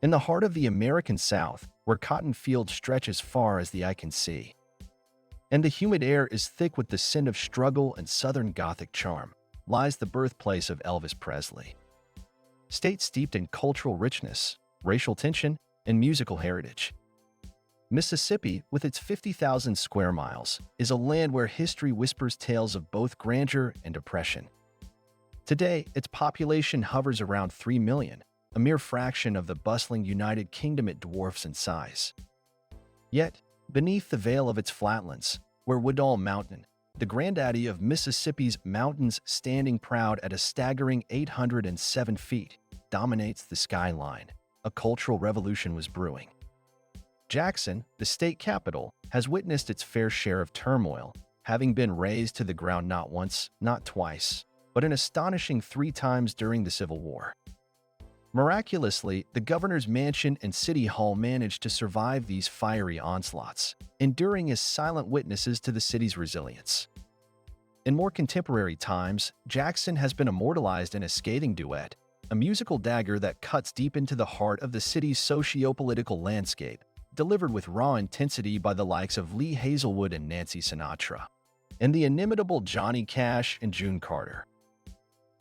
in the heart of the American South, where cotton fields stretch as far as the eye can see. And the humid air is thick with the scent of struggle and Southern Gothic charm, lies the birthplace of Elvis Presley. State steeped in cultural richness, racial tension, and musical heritage. Mississippi, with its 50,000 square miles, is a land where history whispers tales of both grandeur and oppression. Today, its population hovers around 3 million, a mere fraction of the bustling United Kingdom it dwarfs in size. Yet, beneath the veil of its flatlands, where Woodall Mountain, the granddaddy of Mississippi's mountains standing proud at a staggering 807 feet, dominates the skyline, a cultural revolution was brewing. Jackson, the state capital, has witnessed its fair share of turmoil, having been razed to the ground not once, not twice, but an astonishing 3 times during the Civil War. Miraculously, the governor's mansion and city hall managed to survive these fiery onslaughts, enduring as silent witnesses to the city's resilience. In more contemporary times, Jackson has been immortalized in a scathing duet, a musical dagger that cuts deep into the heart of the city's socio-political landscape, delivered with raw intensity by the likes of Lee Hazelwood and Nancy Sinatra, and the inimitable Johnny Cash and June Carter.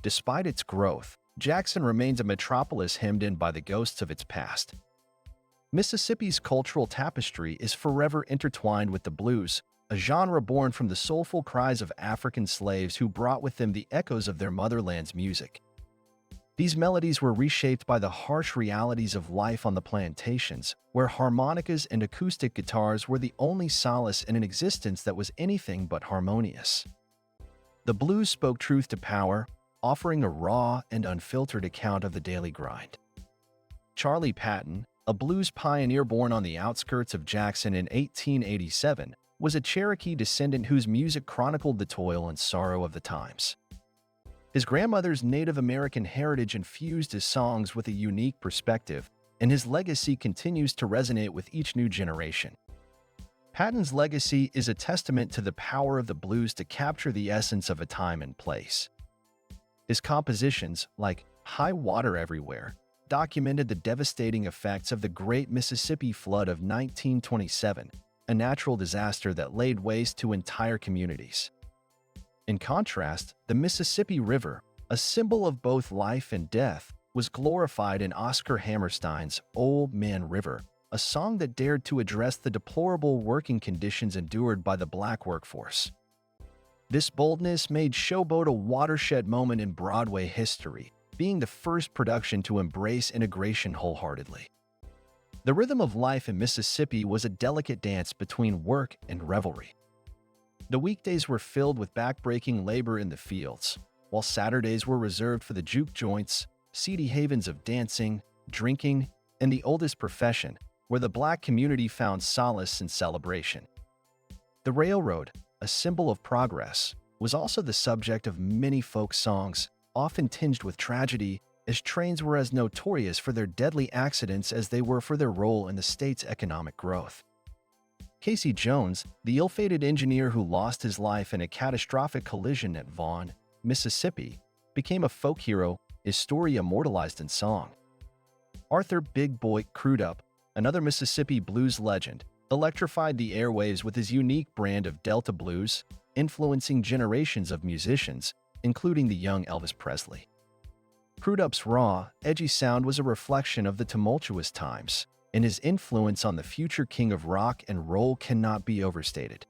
Despite its growth, Jackson remains a metropolis hemmed in by the ghosts of its past. Mississippi's cultural tapestry is forever intertwined with the blues, a genre born from the soulful cries of African slaves who brought with them the echoes of their motherland's music. These melodies were reshaped by the harsh realities of life on the plantations, where harmonicas and acoustic guitars were the only solace in an existence that was anything but harmonious. The blues spoke truth to power, offering a raw and unfiltered account of the daily grind. Charlie Patton, a blues pioneer born on the outskirts of Jackson in 1887, was a Cherokee descendant whose music chronicled the toil and sorrow of the times. His grandmother's Native American heritage infused his songs with a unique perspective, and his legacy continues to resonate with each new generation. Patton's legacy is a testament to the power of the blues to capture the essence of a time and place. His compositions, like High Water Everywhere, documented the devastating effects of the Great Mississippi Flood of 1927, a natural disaster that laid waste to entire communities. In contrast, the Mississippi River, a symbol of both life and death, was glorified in Oscar Hammerstein's Old Man River, a song that dared to address the deplorable working conditions endured by the black workforce. This boldness made Showboat a watershed moment in Broadway history, being the first production to embrace integration wholeheartedly. The rhythm of life in Mississippi was a delicate dance between work and revelry. The weekdays were filled with backbreaking labor in the fields, while Saturdays were reserved for the juke joints, seedy havens of dancing, drinking, and the oldest profession, where the black community found solace and celebration. The railroad, a symbol of progress, was also the subject of many folk songs, often tinged with tragedy, as trains were as notorious for their deadly accidents as they were for their role in the state's economic growth. Casey Jones, the ill-fated engineer who lost his life in a catastrophic collision at Vaughn, Mississippi, became a folk hero, his story immortalized in song. Arthur Big Boy Crudup, another Mississippi blues legend, electrified the airwaves with his unique brand of Delta blues, influencing generations of musicians, including the young Elvis Presley. Crudup's raw, edgy sound was a reflection of the tumultuous times, and his influence on the future king of rock and roll cannot be overstated.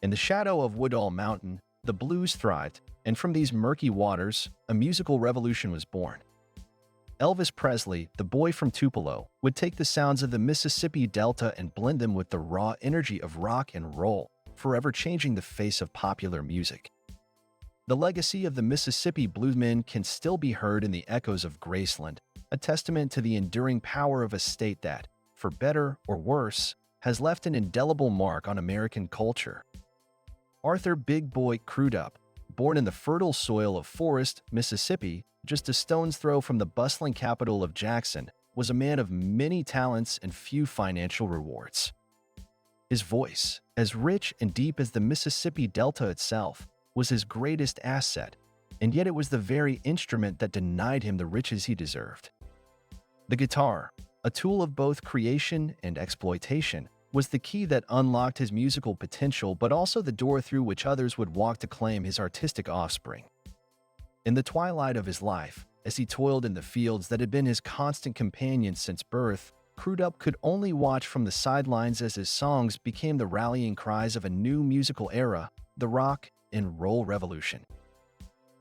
In the shadow of Woodall Mountain, the blues thrived, and from these murky waters, a musical revolution was born. Elvis Presley, the boy from Tupelo, would take the sounds of the Mississippi Delta and blend them with the raw energy of rock and roll, forever changing the face of popular music. The legacy of the Mississippi bluesmen can still be heard in the echoes of Graceland, a testament to the enduring power of a state that, for better or worse, has left an indelible mark on American culture. Arthur Big Boy Crudup, born in the fertile soil of Forest, Mississippi, just a stone's throw from the bustling capital of Jackson, was a man of many talents and few financial rewards. His voice, as rich and deep as the Mississippi Delta itself, was his greatest asset, and yet it was the very instrument that denied him the riches he deserved. The guitar, a tool of both creation and exploitation, was the key that unlocked his musical potential but also the door through which others would walk to claim his artistic offspring. In the twilight of his life, as he toiled in the fields that had been his constant companions since birth, Crudup could only watch from the sidelines as his songs became the rallying cries of a new musical era, the rock and roll revolution.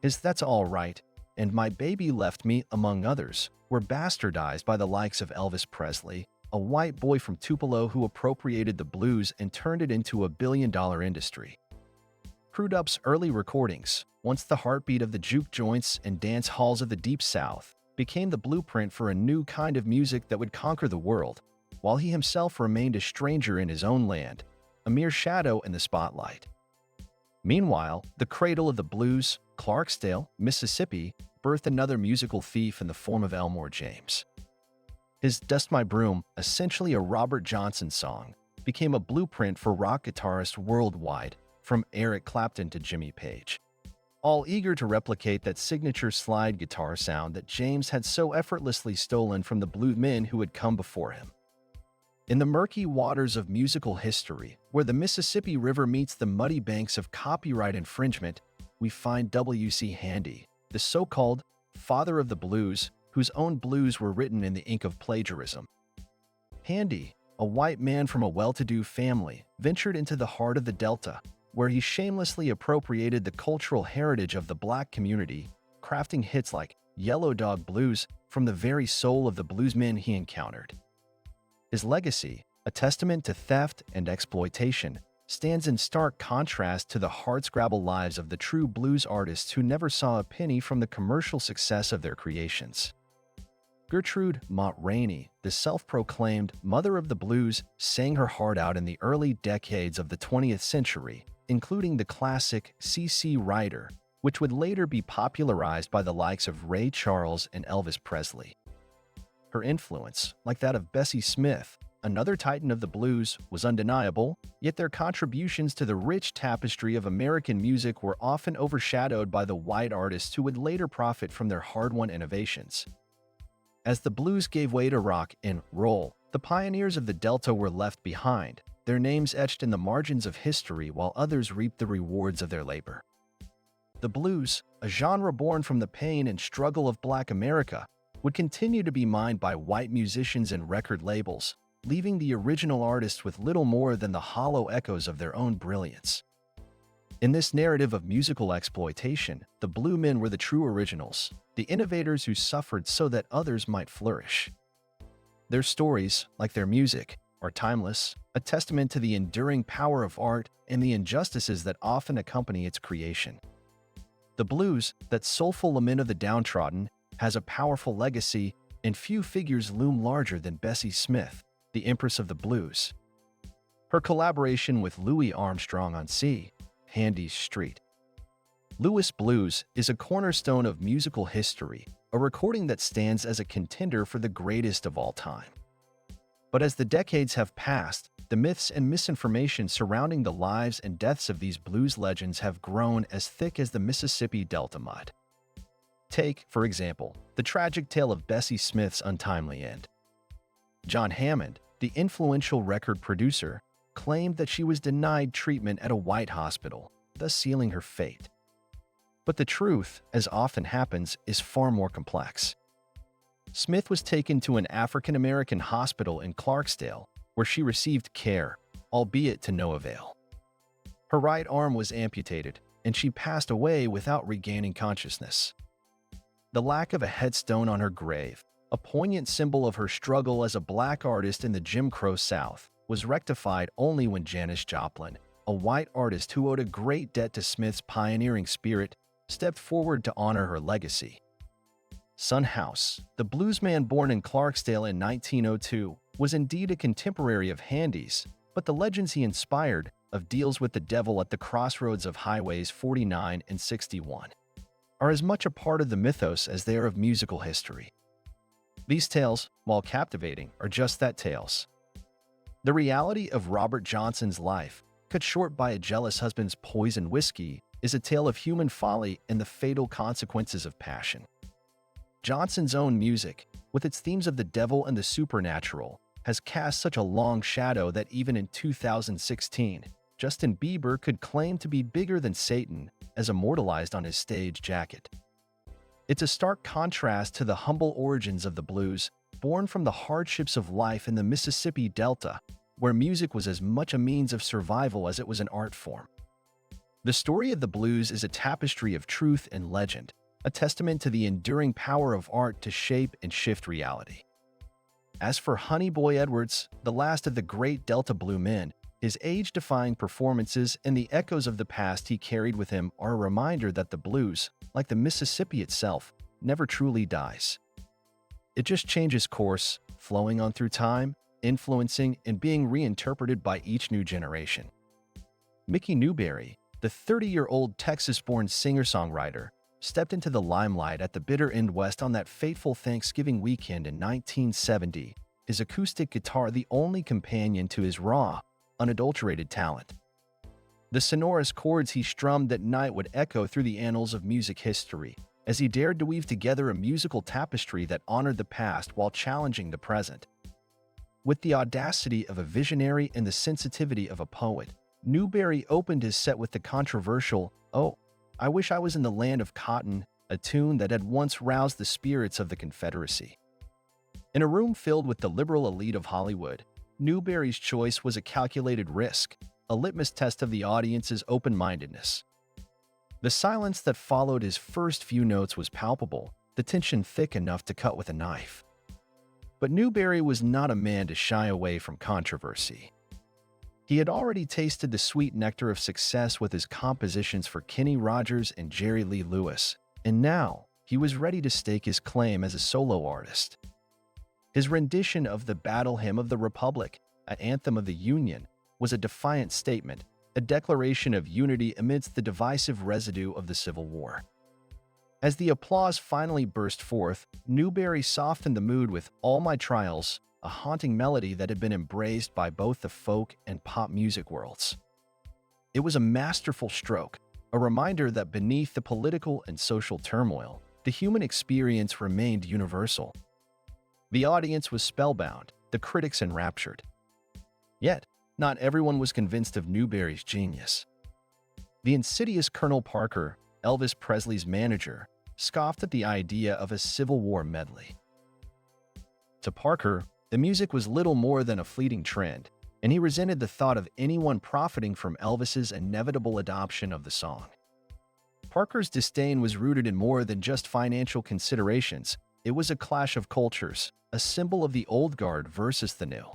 His "That's All Right" and "My Baby Left Me," among others, were bastardized by the likes of Elvis Presley, a white boy from Tupelo who appropriated the blues and turned it into a billion-dollar industry. Crudup's early recordings, once the heartbeat of the juke joints and dance halls of the Deep South, became the blueprint for a new kind of music that would conquer the world, while he himself remained a stranger in his own land, a mere shadow in the spotlight. Meanwhile, the cradle of the blues, Clarksdale, Mississippi, birthed another musical thief in the form of Elmore James. His "Dust My Broom," essentially a Robert Johnson song, became a blueprint for rock guitarists worldwide, from Eric Clapton to Jimmy Page, all eager to replicate that signature slide guitar sound that James had so effortlessly stolen from the bluesmen who had come before him. In the murky waters of musical history, where the Mississippi River meets the muddy banks of copyright infringement, we find W.C. Handy, the so-called father of the blues, whose own blues were written in the ink of plagiarism. Handy, a white man from a well-to-do family, ventured into the heart of the Delta, where he shamelessly appropriated the cultural heritage of the black community, crafting hits like "Yellow Dog Blues" from the very soul of the bluesmen he encountered. His legacy, a testament to theft and exploitation, stands in stark contrast to the hardscrabble lives of the true blues artists who never saw a penny from the commercial success of their creations. Gertrude Mott Rainey, the self-proclaimed mother of the blues, sang her heart out in the early decades of the 20th century, including the classic C.C. Rider, which would later be popularized by the likes of Ray Charles and Elvis Presley. Her influence, like that of Bessie Smith, another titan of the blues, was undeniable, yet their contributions to the rich tapestry of American music were often overshadowed by the white artists who would later profit from their hard-won innovations. As the blues gave way to rock and roll, the pioneers of the Delta were left behind, their names etched in the margins of history while others reaped the rewards of their labor. The blues, a genre born from the pain and struggle of Black America, would continue to be mined by white musicians and record labels, leaving the original artists with little more than the hollow echoes of their own brilliance. In this narrative of musical exploitation, the Blue Men were the true originals, the innovators who suffered so that others might flourish. Their stories, like their music, are timeless, a testament to the enduring power of art and the injustices that often accompany its creation. The blues, that soulful lament of the downtrodden, has a powerful legacy, and few figures loom larger than Bessie Smith, the Empress of the Blues. Her collaboration with Louis Armstrong on C. Handy's Street. Louis Blues is a cornerstone of musical history, a recording that stands as a contender for the greatest of all time. But as the decades have passed, the myths and misinformation surrounding the lives and deaths of these blues legends have grown as thick as the Mississippi Delta mud. Take, for example, the tragic tale of Bessie Smith's untimely end. John Hammond, the influential record producer, claimed that she was denied treatment at a white hospital, thus sealing her fate. But the truth, as often happens, is far more complex. Smith was taken to an African-American hospital in Clarksdale, where she received care, albeit to no avail. Her right arm was amputated, and she passed away without regaining consciousness. The lack of a headstone on her grave, a poignant symbol of her struggle as a black artist in the Jim Crow South, was rectified only when Janis Joplin, a white artist who owed a great debt to Smith's pioneering spirit, stepped forward to honor her legacy. Son House, the bluesman born in Clarksdale in 1902, was indeed a contemporary of Handy's, but the legends he inspired, of deals with the devil at the crossroads of Highways 49 and 61, are as much a part of the mythos as they are of musical history. These tales, while captivating, are just that, tales. The reality of Robert Johnson's life, cut short by a jealous husband's poisoned whiskey, is a tale of human folly and the fatal consequences of passion. Johnson's own music, with its themes of the devil and the supernatural, has cast such a long shadow that even in 2016, Justin Bieber could claim to be bigger than Satan, as immortalized on his stage jacket. It's a stark contrast to the humble origins of the blues, born from the hardships of life in the Mississippi Delta, where music was as much a means of survival as it was an art form. The story of the blues is a tapestry of truth and legend, a testament to the enduring power of art to shape and shift reality. As for Honey Boy Edwards, the last of the great Delta Blue men, his age-defying performances and the echoes of the past he carried with him are a reminder that the blues, like the Mississippi itself, never truly dies. It just changes course, flowing on through time, influencing and being reinterpreted by each new generation. Mickey Newbury, the 30-year-old Texas-born singer-songwriter, stepped into the limelight at the bitter end west on that fateful Thanksgiving weekend in 1970, his acoustic guitar the only companion to his raw, unadulterated talent. The sonorous chords he strummed that night would echo through the annals of music history, as he dared to weave together a musical tapestry that honored the past while challenging the present. With the audacity of a visionary and the sensitivity of a poet, Newbury opened his set with the controversial, "Oh, I Wish I Was in the Land of Cotton," a tune that had once roused the spirits of the Confederacy. In a room filled with the liberal elite of Hollywood, Newbury's choice was a calculated risk, a litmus test of the audience's open-mindedness. The silence that followed his first few notes was palpable, the tension thick enough to cut with a knife. But Newbury was not a man to shy away from controversy. He had already tasted the sweet nectar of success with his compositions for Kenny Rogers and Jerry Lee Lewis, and now he was ready to stake his claim as a solo artist. His rendition of the Battle Hymn of the Republic, an anthem of the Union, was a defiant statement, a declaration of unity amidst the divisive residue of the Civil War. As the applause finally burst forth, Newbury softened the mood with "All My Trials," a haunting melody that had been embraced by both the folk and pop music worlds. It was a masterful stroke, a reminder that beneath the political and social turmoil, the human experience remained universal. The audience was spellbound, the critics enraptured. Yet, not everyone was convinced of Newbury's genius. The insidious Colonel Parker, Elvis Presley's manager, scoffed at the idea of a Civil War medley. To Parker, the music was little more than a fleeting trend, and he resented the thought of anyone profiting from Elvis's inevitable adoption of the song. Parker's disdain was rooted in more than just financial considerations. It was a clash of cultures, a symbol of the old guard versus the new.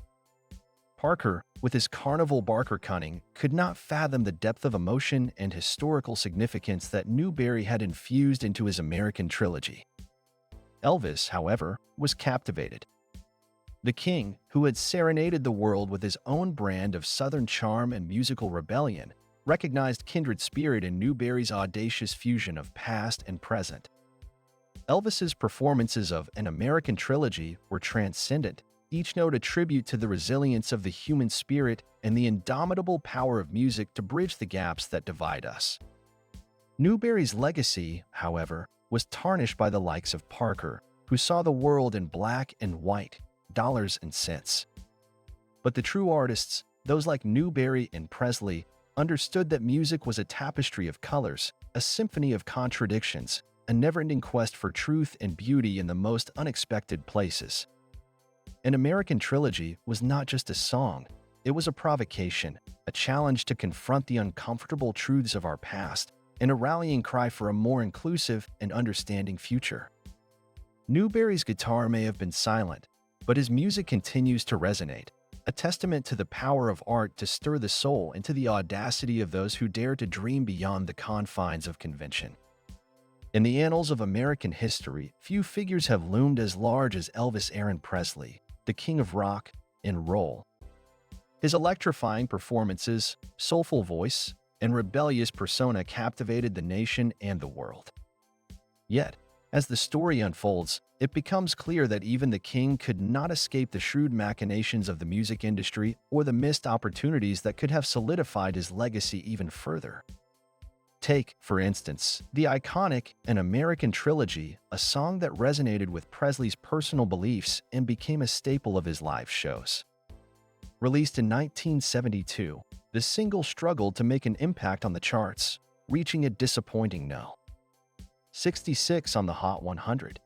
Parker, with his carnival barker cunning, could not fathom the depth of emotion and historical significance that Newbury had infused into his American Trilogy. Elvis, however, was captivated. The king, who had serenaded the world with his own brand of Southern charm and musical rebellion, recognized kindred spirit in Newbury's audacious fusion of past and present. Elvis's performances of An American Trilogy were transcendent, each note a tribute to the resilience of the human spirit and the indomitable power of music to bridge the gaps that divide us. Newbury's legacy, however, was tarnished by the likes of Parker, who saw the world in black and white, dollars and cents. But the true artists, those like Newbury and Presley, understood that music was a tapestry of colors, a symphony of contradictions, a never-ending quest for truth and beauty in the most unexpected places. An American Trilogy was not just a song, it was a provocation, a challenge to confront the uncomfortable truths of our past, and a rallying cry for a more inclusive and understanding future. Newbury's guitar may have been silent, but his music continues to resonate, a testament to the power of art to stir the soul and to the audacity of those who dare to dream beyond the confines of convention. In the annals of American history, few figures have loomed as large as Elvis Aaron Presley, the king of rock and roll. His electrifying performances, soulful voice, and rebellious persona captivated the nation and the world. Yet, as the story unfolds, it becomes clear that even the king could not escape the shrewd machinations of the music industry or the missed opportunities that could have solidified his legacy even further. Take, for instance, the iconic An American Trilogy, a song that resonated with Presley's personal beliefs and became a staple of his live shows. Released in 1972, the single struggled to make an impact on the charts, reaching a disappointing no. 66 on the Hot 100.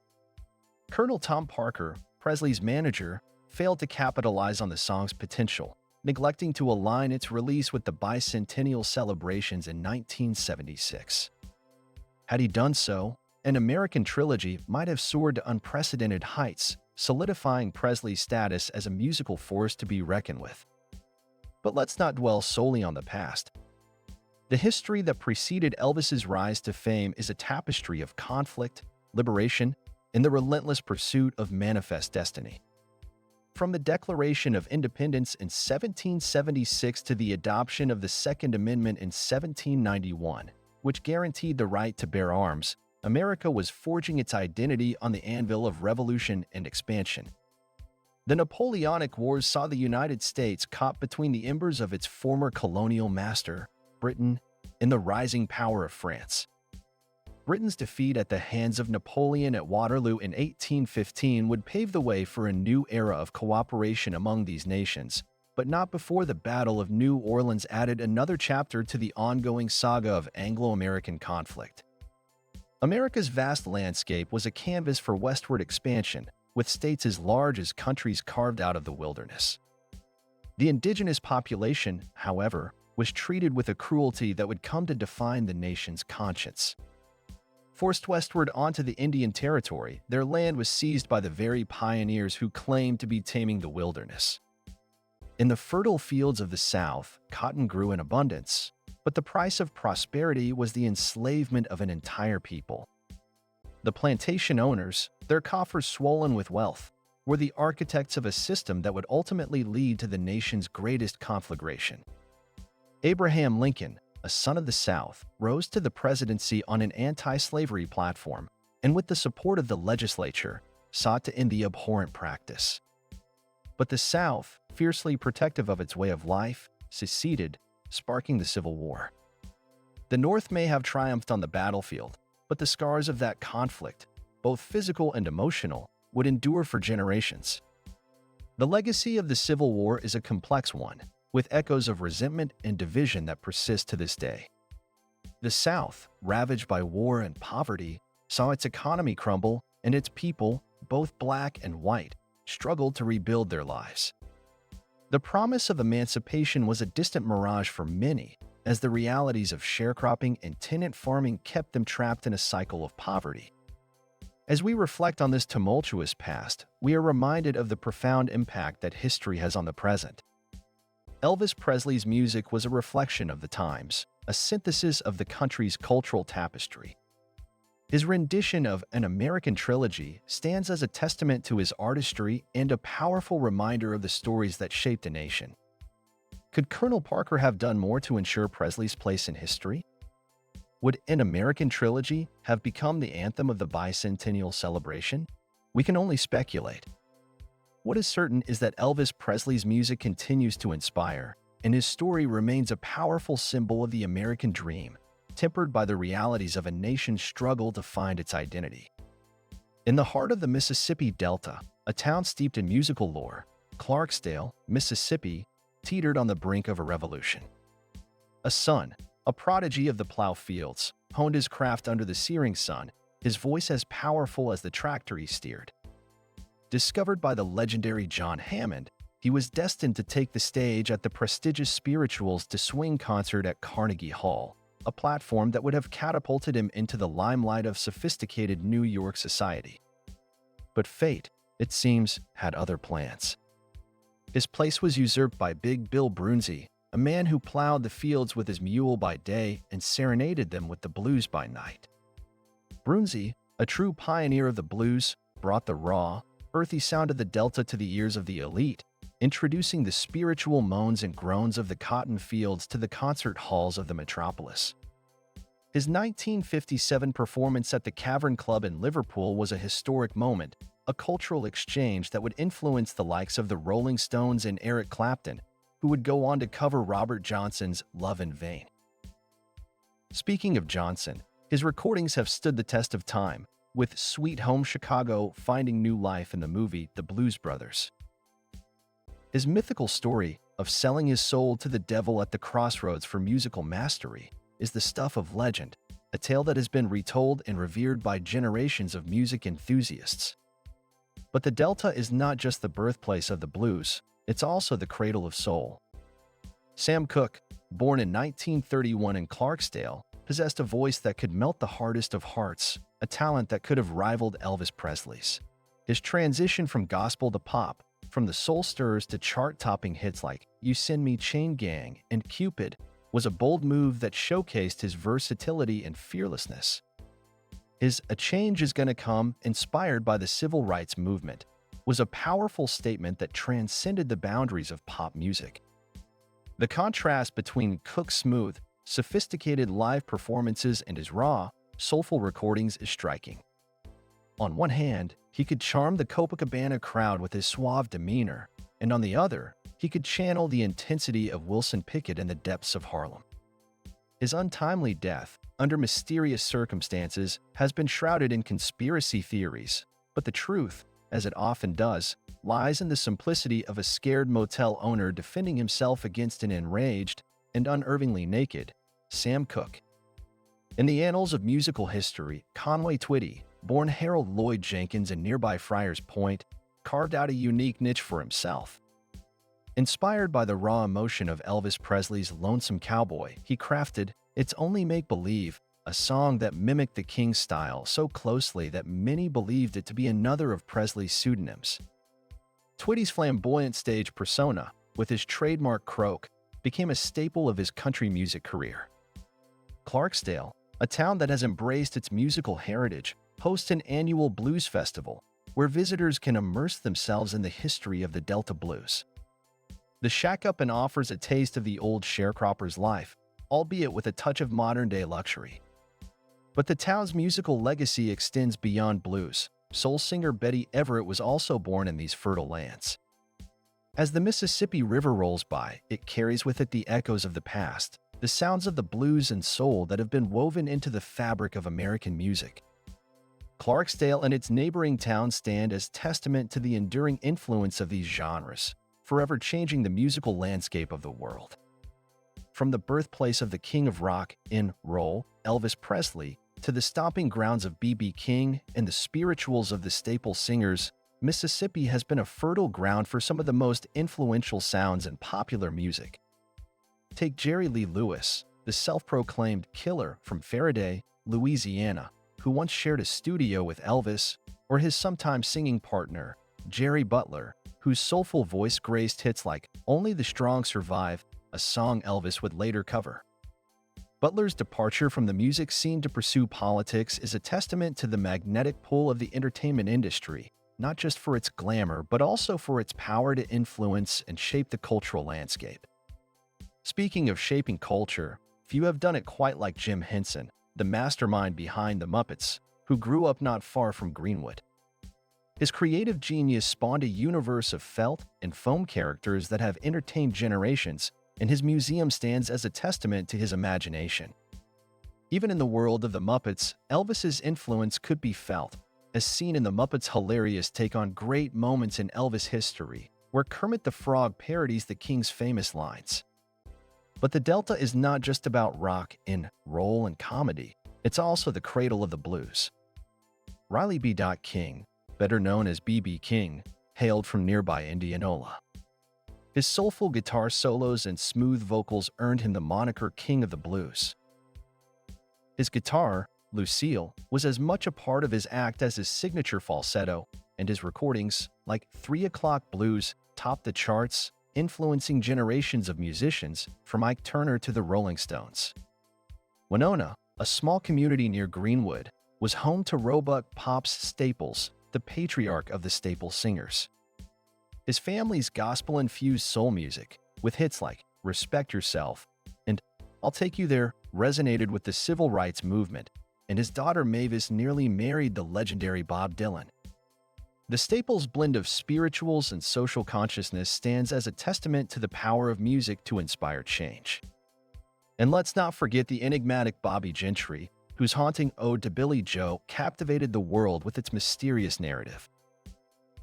Colonel Tom Parker, Presley's manager, failed to capitalize on the song's potential, neglecting to align its release with the bicentennial celebrations in 1976. Had he done so, An American Trilogy might have soared to unprecedented heights, solidifying Presley's status as a musical force to be reckoned with. But let's not dwell solely on the past. The history that preceded Elvis's rise to fame is a tapestry of conflict, liberation, and the relentless pursuit of manifest destiny. From the Declaration of Independence in 1776 to the adoption of the Second Amendment in 1791, which guaranteed the right to bear arms, America was forging its identity on the anvil of revolution and expansion. The Napoleonic Wars saw the United States caught between the embers of its former colonial master, Britain, and the rising power of France. Britain's defeat at the hands of Napoleon at Waterloo in 1815 would pave the way for a new era of cooperation among these nations, but not before the Battle of New Orleans added another chapter to the ongoing saga of Anglo-American conflict. America's vast landscape was a canvas for westward expansion, with states as large as countries carved out of the wilderness. The indigenous population, however, was treated with a cruelty that would come to define the nation's conscience. Forced westward onto the Indian Territory, their land was seized by the very pioneers who claimed to be taming the wilderness. In the fertile fields of the South, cotton grew in abundance, but the price of prosperity was the enslavement of an entire people. The plantation owners, their coffers swollen with wealth, were the architects of a system that would ultimately lead to the nation's greatest conflagration. Abraham Lincoln, a son of the South, rose to the presidency on an anti-slavery platform, and with the support of the legislature, sought to end the abhorrent practice. But the South, fiercely protective of its way of life, seceded, sparking the Civil War. The North may have triumphed on the battlefield, but the scars of that conflict, both physical and emotional, would endure for generations. The legacy of the Civil War is a complex one, with echoes of resentment and division that persist to this day. The South, ravaged by war and poverty, saw its economy crumble and its people, both black and white, struggled to rebuild their lives. The promise of emancipation was a distant mirage for many, as the realities of sharecropping and tenant farming kept them trapped in a cycle of poverty. As we reflect on this tumultuous past, we are reminded of the profound impact that history has on the present. Elvis Presley's music was a reflection of the times, a synthesis of the country's cultural tapestry. His rendition of An American Trilogy stands as a testament to his artistry and a powerful reminder of the stories that shaped a nation. Could Colonel Parker have done more to ensure Presley's place in history? Would An American Trilogy have become the anthem of the bicentennial celebration? We can only speculate. What is certain is that Elvis Presley's music continues to inspire, and his story remains a powerful symbol of the American dream, tempered by the realities of a nation's struggle to find its identity. In the heart of the Mississippi Delta, a town steeped in musical lore, Clarksdale, Mississippi, teetered on the brink of a revolution. A son, a prodigy of the plow fields, honed his craft under the searing sun, his voice as powerful as the tractor he steered. Discovered by the legendary John Hammond, he was destined to take the stage at the prestigious Spirituals to Swing concert at Carnegie Hall, a platform that would have catapulted him into the limelight of sophisticated New York society. But fate, it seems, had other plans. His place was usurped by Big Bill Broonzy, a man who plowed the fields with his mule by day and serenaded them with the blues by night. Broonzy, a true pioneer of the blues, brought the raw, earthy sound of the Delta to the ears of the elite, introducing the spiritual moans and groans of the cotton fields to the concert halls of the metropolis. His 1957 performance at the Cavern Club in Liverpool was a historic moment, a cultural exchange that would influence the likes of the Rolling Stones and Eric Clapton, who would go on to cover Robert Johnson's Love in Vain. Speaking of Johnson, his recordings have stood the test of time, with Sweet Home Chicago finding new life in the movie The Blues Brothers. His mythical story of selling his soul to the devil at the crossroads for musical mastery is the stuff of legend, a tale that has been retold and revered by generations of music enthusiasts. But the Delta is not just the birthplace of the blues, it's also the cradle of soul. Sam Cooke, born in 1931 in Clarksdale, possessed a voice that could melt the hardest of hearts, a talent that could have rivaled Elvis Presley's. His transition from gospel to pop, from the soul stirrers to chart-topping hits like You Send Me Chain Gang and Cupid, was a bold move that showcased his versatility and fearlessness. His A Change Is Gonna Come, inspired by the civil rights movement, was a powerful statement that transcended the boundaries of pop music. The contrast between Cooke's smooth, sophisticated live performances and his raw, soulful recordings is striking. On one hand, he could charm the Copacabana crowd with his suave demeanor, and on the other, he could channel the intensity of Wilson Pickett in the depths of Harlem. His untimely death, under mysterious circumstances, has been shrouded in conspiracy theories, but the truth, as it often does, lies in the simplicity of a scared motel owner defending himself against an enraged and unervingly naked Sam Cooke. In the annals of musical history, Conway Twitty, born Harold Lloyd Jenkins in nearby Friars Point, carved out a unique niche for himself. Inspired by the raw emotion of Elvis Presley's Lonesome Cowboy, he crafted It's Only Make Believe, a song that mimicked the King's style so closely that many believed it to be another of Presley's pseudonyms. Twitty's flamboyant stage persona, with his trademark croak, became a staple of his country music career. Clarksdale, a town that has embraced its musical heritage, hosts an annual blues festival where visitors can immerse themselves in the history of the Delta blues. The Shack Up and offers a taste of the old sharecropper's life, albeit with a touch of modern-day luxury. But the town's musical legacy extends beyond blues. Soul singer Betty Everett was also born in these fertile lands. As the Mississippi River rolls by, it carries with it the echoes of the past, the sounds of the blues and soul that have been woven into the fabric of American music. Clarksdale and its neighboring towns stand as testament to the enduring influence of these genres, forever changing the musical landscape of the world. From the birthplace of the king of rock in Roll, Elvis Presley, to the stomping grounds of B.B. King and the spirituals of the staple singers, Mississippi has been a fertile ground for some of the most influential sounds in popular music. Take Jerry Lee Lewis, the self-proclaimed killer from Faraday, Louisiana, who once shared a studio with Elvis, or his sometime singing partner, Jerry Butler, whose soulful voice graced hits like Only the Strong Survive, a song Elvis would later cover. Butler's departure from the music scene to pursue politics is a testament to the magnetic pull of the entertainment industry, not just for its glamour, but also for its power to influence and shape the cultural landscape. Speaking of shaping culture, few have done it quite like Jim Henson, the mastermind behind the Muppets, who grew up not far from Greenwood. His creative genius spawned a universe of felt and foam characters that have entertained generations, and his museum stands as a testament to his imagination. Even in the world of the Muppets, Elvis's influence could be felt, as seen in the Muppets' hilarious take on great moments in Elvis history, where Kermit the Frog parodies the King's famous lines. But the Delta is not just about rock and roll and comedy, it's also the cradle of the blues. Riley B. King, better known as B.B. King, hailed from nearby Indianola. His soulful guitar solos and smooth vocals earned him the moniker King of the Blues. His guitar, Lucille, was as much a part of his act as his signature falsetto, and his recordings, like 3 O'Clock Blues, topped the charts, influencing generations of musicians, from Ike Turner to the Rolling Stones. Winona, a small community near Greenwood, was home to Roebuck Pop's Staples, the patriarch of the staple singers. His family's gospel-infused soul music, with hits like Respect Yourself and I'll Take You There, resonated with the civil rights movement, and his daughter Mavis nearly married the legendary Bob Dylan. The Staples' blend of spirituals and social consciousness stands as a testament to the power of music to inspire change. And let's not forget the enigmatic Bobby Gentry, whose haunting ode to Billy Joe captivated the world with its mysterious narrative.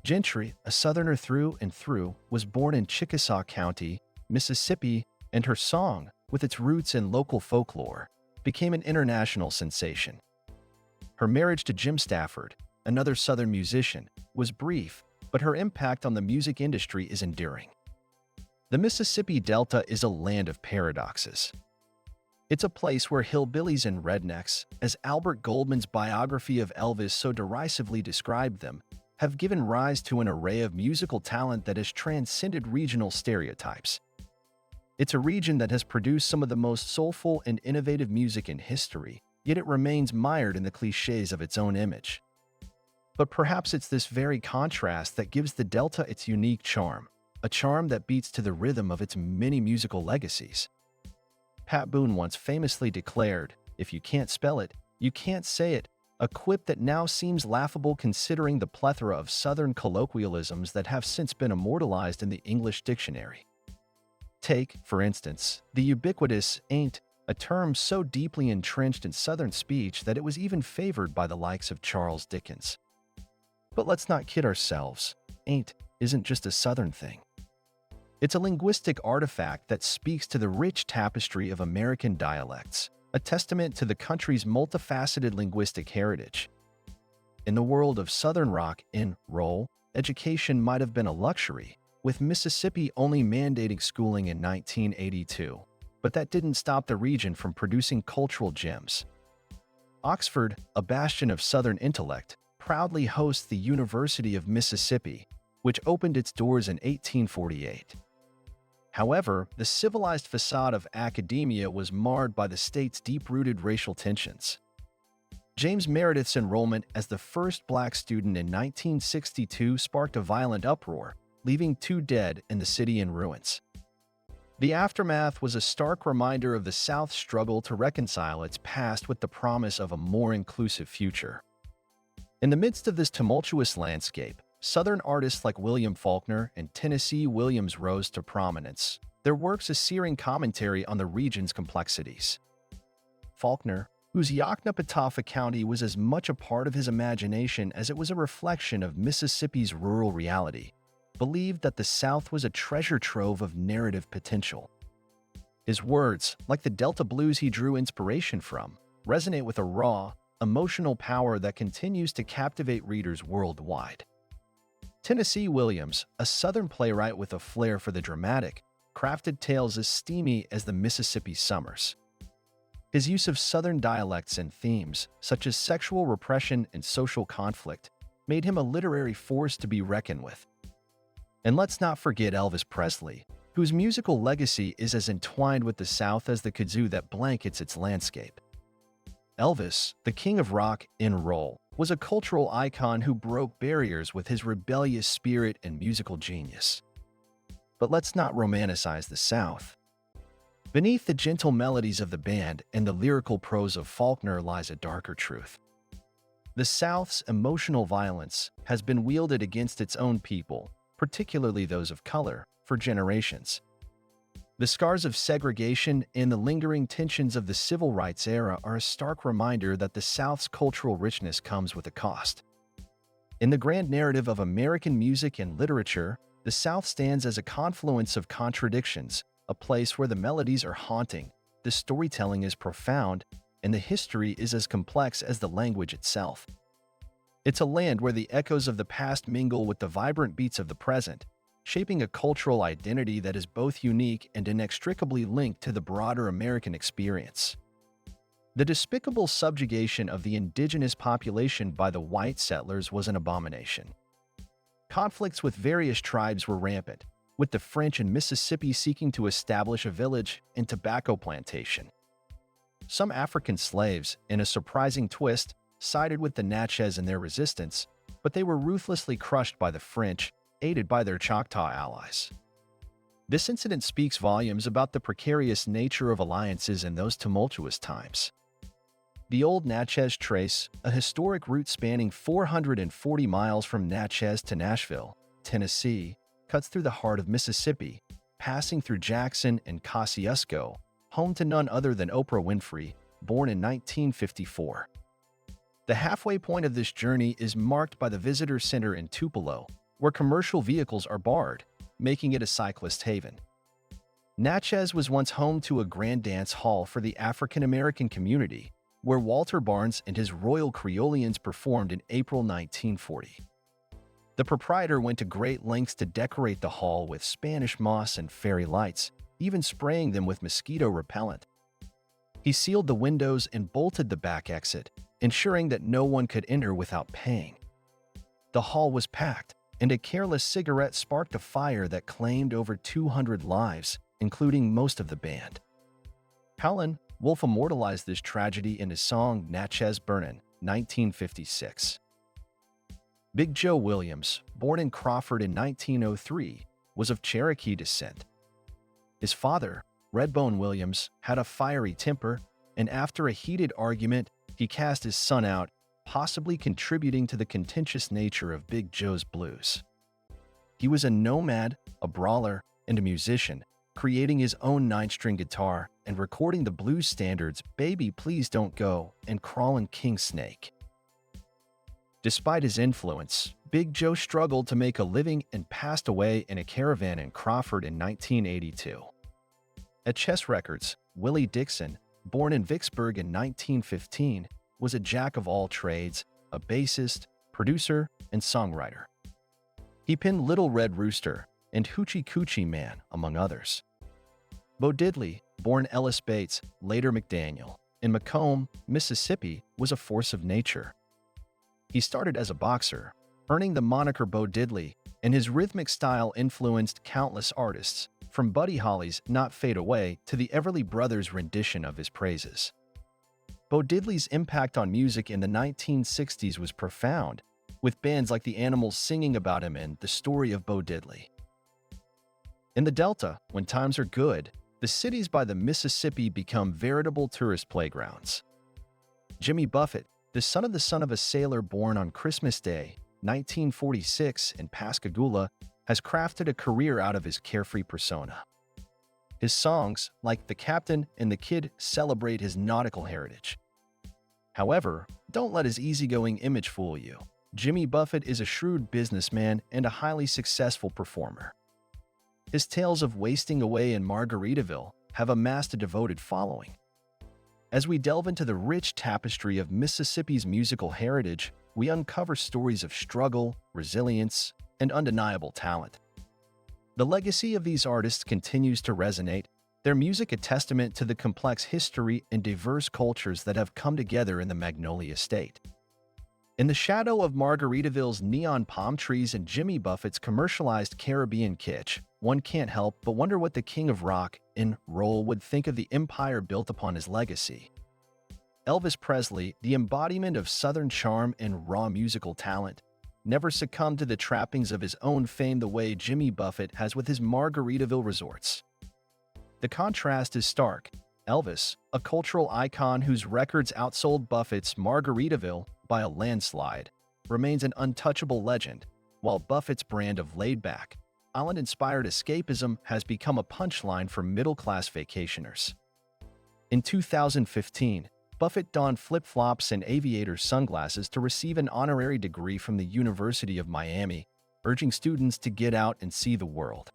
Gentry, a Southerner through and through, was born in Chickasaw County, Mississippi, and her song, with its roots in local folklore, became an international sensation. Her marriage to Jim Stafford, another Southern musician, was brief, but her impact on the music industry is enduring. The Mississippi Delta is a land of paradoxes. It's a place where hillbillies and rednecks, as Albert Goldman's biography of Elvis so derisively described them, have given rise to an array of musical talent that has transcended regional stereotypes. It's a region that has produced some of the most soulful and innovative music in history, yet it remains mired in the cliches of its own image. But perhaps it's this very contrast that gives the Delta its unique charm, a charm that beats to the rhythm of its many musical legacies. Pat Boone once famously declared, "If you can't spell it, you can't say it," a quip that now seems laughable considering the plethora of Southern colloquialisms that have since been immortalized in the English dictionary. Take, for instance, the ubiquitous "ain't," a term so deeply entrenched in Southern speech that it was even favored by the likes of Charles Dickens. But let's not kid ourselves, "ain't" isn't just a Southern thing. It's a linguistic artifact that speaks to the rich tapestry of American dialects, a testament to the country's multifaceted linguistic heritage. In the world of Southern rock and roll, education might have been a luxury, with Mississippi only mandating schooling in 1982, but that didn't stop the region from producing cultural gems. Oxford, a bastion of Southern intellect, proudly hosts the University of Mississippi, which opened its doors in 1848. However, the civilized facade of academia was marred by the state's deep-rooted racial tensions. James Meredith's enrollment as the first black student in 1962 sparked a violent uproar, leaving 2 dead and the city in ruins. The aftermath was a stark reminder of the South's struggle to reconcile its past with the promise of a more inclusive future. In the midst of this tumultuous landscape, Southern artists like William Faulkner and Tennessee Williams rose to prominence, their works a searing commentary on the region's complexities. Faulkner, whose Yoknapatawpha County was as much a part of his imagination as it was a reflection of Mississippi's rural reality, believed that the South was a treasure trove of narrative potential. His words, like the Delta blues he drew inspiration from, resonate with a raw, emotional power that continues to captivate readers worldwide. Tennessee Williams, a Southern playwright with a flair for the dramatic, crafted tales as steamy as the Mississippi summers. His use of Southern dialects and themes, such as sexual repression and social conflict, made him a literary force to be reckoned with. And let's not forget Elvis Presley, whose musical legacy is as entwined with the South as the kazoo that blankets its landscape. Elvis, the king of rock and roll, was a cultural icon who broke barriers with his rebellious spirit and musical genius. But let's not romanticize the South. Beneath the gentle melodies of the band and the lyrical prose of Faulkner lies a darker truth. The South's emotional violence has been wielded against its own people, particularly those of color, for generations. The scars of segregation and the lingering tensions of the civil rights era are a stark reminder that the South's cultural richness comes with a cost. In the grand narrative of American music and literature, the South stands as a confluence of contradictions, a place where the melodies are haunting, the storytelling is profound, and the history is as complex as the language itself. It's a land where the echoes of the past mingle with the vibrant beats of the present, shaping a cultural identity that is both unique and inextricably linked to the broader American experience. The despicable subjugation of the indigenous population by the white settlers was an abomination. Conflicts with various tribes were rampant, with the French in Mississippi seeking to establish a village and tobacco plantation. Some African slaves, in a surprising twist, sided with the Natchez in their resistance, but they were ruthlessly crushed by the French, aided by their Choctaw allies. This incident speaks volumes about the precarious nature of alliances in those tumultuous times. The Old Natchez Trace, a historic route spanning 440 miles from Natchez to Nashville, Tennessee, cuts through the heart of Mississippi, passing through Jackson and Kosciuszko, home to none other than Oprah Winfrey, born in 1954. The halfway point of this journey is marked by the visitor center in Tupelo, where commercial vehicles are barred, making it a cyclist haven. Natchez was once home to a grand dance hall for the African-American community, where Walter Barnes and his Royal Creolians performed in April 1940. The proprietor went to great lengths to decorate the hall with Spanish moss and fairy lights, even spraying them with mosquito repellent. He sealed the windows and bolted the back exit, ensuring that no one could enter without paying. The hall was packed, and a careless cigarette sparked a fire that claimed over 200 lives, including most of the band. Howlin Wolf immortalized this tragedy in his song Natchez Burnin', 1956. Big Joe Williams, born in Crawford in 1903, was of Cherokee descent. His father, Redbone Williams, had a fiery temper, and after a heated argument, he cast his son out, possibly contributing to the contentious nature of Big Joe's blues. He was a nomad, a brawler, and a musician, creating his own 9-string guitar and recording the blues standards Baby Please Don't Go and Crawlin' King Snake. Despite his influence, Big Joe struggled to make a living and passed away in a caravan in Crawford in 1982. At Chess Records, Willie Dixon, born in Vicksburg in 1915, was a jack of all trades, a bassist, producer, and songwriter. He penned Little Red Rooster and Hoochie Coochie Man, among others. Bo Diddley, born Ellis Bates, later McDaniel, in Macomb, Mississippi, was a force of nature. He started as a boxer, earning the moniker Bo Diddley, and his rhythmic style influenced countless artists, from Buddy Holly's Not Fade Away to the Everly Brothers' rendition of his praises. Bo Diddley's impact on music in the 1960s was profound, with bands like the Animals singing about him in The Story of Bo Diddley. In the Delta, when times are good, the cities by the Mississippi become veritable tourist playgrounds. Jimmy Buffett, the son of a sailor born on Christmas Day, 1946, in Pascagoula, has crafted a career out of his carefree persona. His songs, like The Captain and the Kid, celebrate his nautical heritage. However, don't let his easygoing image fool you. Jimmy Buffett is a shrewd businessman and a highly successful performer. His tales of wasting away in Margaritaville have amassed a devoted following. As we delve into the rich tapestry of Mississippi's musical heritage, we uncover stories of struggle, resilience, and undeniable talent. The legacy of these artists continues to resonate, their music a testament to the complex history and diverse cultures that have come together in the Magnolia State. In the shadow of Margaritaville's neon palm trees and Jimmy Buffett's commercialized Caribbean kitsch, one can't help but wonder what the king of rock and roll would think of the empire built upon his legacy. Elvis Presley, the embodiment of Southern charm and raw musical talent, never succumbed to the trappings of his own fame the way Jimmy Buffett has with his Margaritaville resorts. The contrast is stark. Elvis, a cultural icon whose records outsold Buffett's Margaritaville by a landslide, remains an untouchable legend, while Buffett's brand of laid-back, island-inspired escapism has become a punchline for middle-class vacationers. In 2015, Buffett donned flip-flops and aviator sunglasses to receive an honorary degree from the University of Miami, urging students to get out and see the world.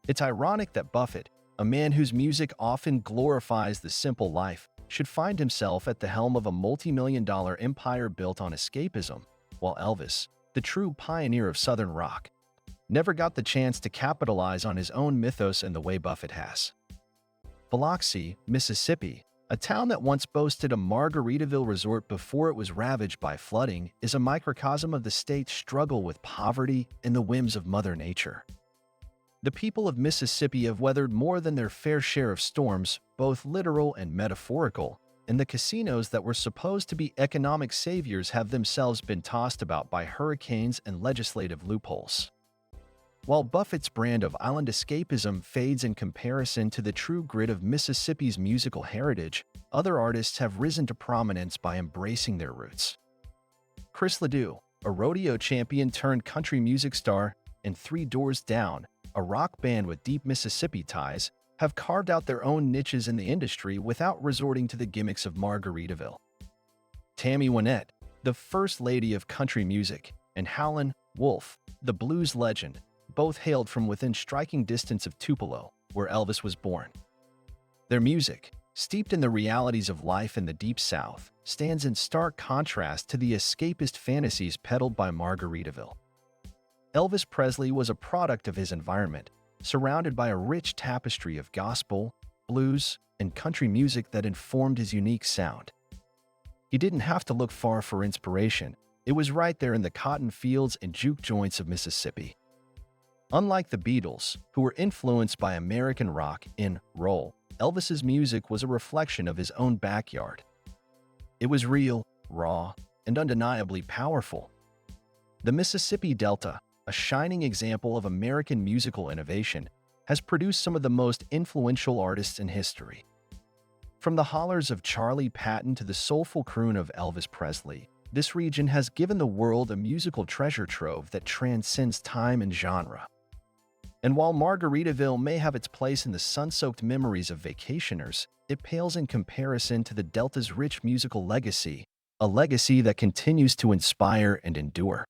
It's ironic that Buffett, a man whose music often glorifies the simple life, should find himself at the helm of a multi-million-dollar empire built on escapism, while Elvis, the true pioneer of Southern rock, never got the chance to capitalize on his own mythos in the way Buffett has. Biloxi, Mississippi, a town that once boasted a Margaritaville resort before it was ravaged by flooding, is a microcosm of the state's struggle with poverty and the whims of Mother Nature. The people of Mississippi have weathered more than their fair share of storms, both literal and metaphorical, and the casinos that were supposed to be economic saviors have themselves been tossed about by hurricanes and legislative loopholes. While Buffett's brand of island escapism fades in comparison to the true grit of Mississippi's musical heritage, other artists have risen to prominence by embracing their roots. Chris Ledoux, a rodeo champion turned country music star, and Three Doors Down, a rock band with deep Mississippi ties, have carved out their own niches in the industry without resorting to the gimmicks of Margaritaville. Tammy Wynette, the First Lady of Country Music, and Howlin Wolf, the blues legend, both hailed from within striking distance of Tupelo, where Elvis was born. Their music, steeped in the realities of life in the Deep South, stands in stark contrast to the escapist fantasies peddled by Margaritaville. Elvis Presley was a product of his environment, surrounded by a rich tapestry of gospel, blues, and country music that informed his unique sound. He didn't have to look far for inspiration. It was right there in the cotton fields and juke joints of Mississippi. Unlike the Beatles, who were influenced by American rock and roll, Elvis's music was a reflection of his own backyard. It was real, raw, and undeniably powerful. The Mississippi Delta, a shining example of American musical innovation, has produced some of the most influential artists in history. From the hollers of Charlie Patton to the soulful croon of Elvis Presley, this region has given the world a musical treasure trove that transcends time and genre. And while Margaritaville may have its place in the sun-soaked memories of vacationers, it pales in comparison to the Delta's rich musical legacy, a legacy that continues to inspire and endure.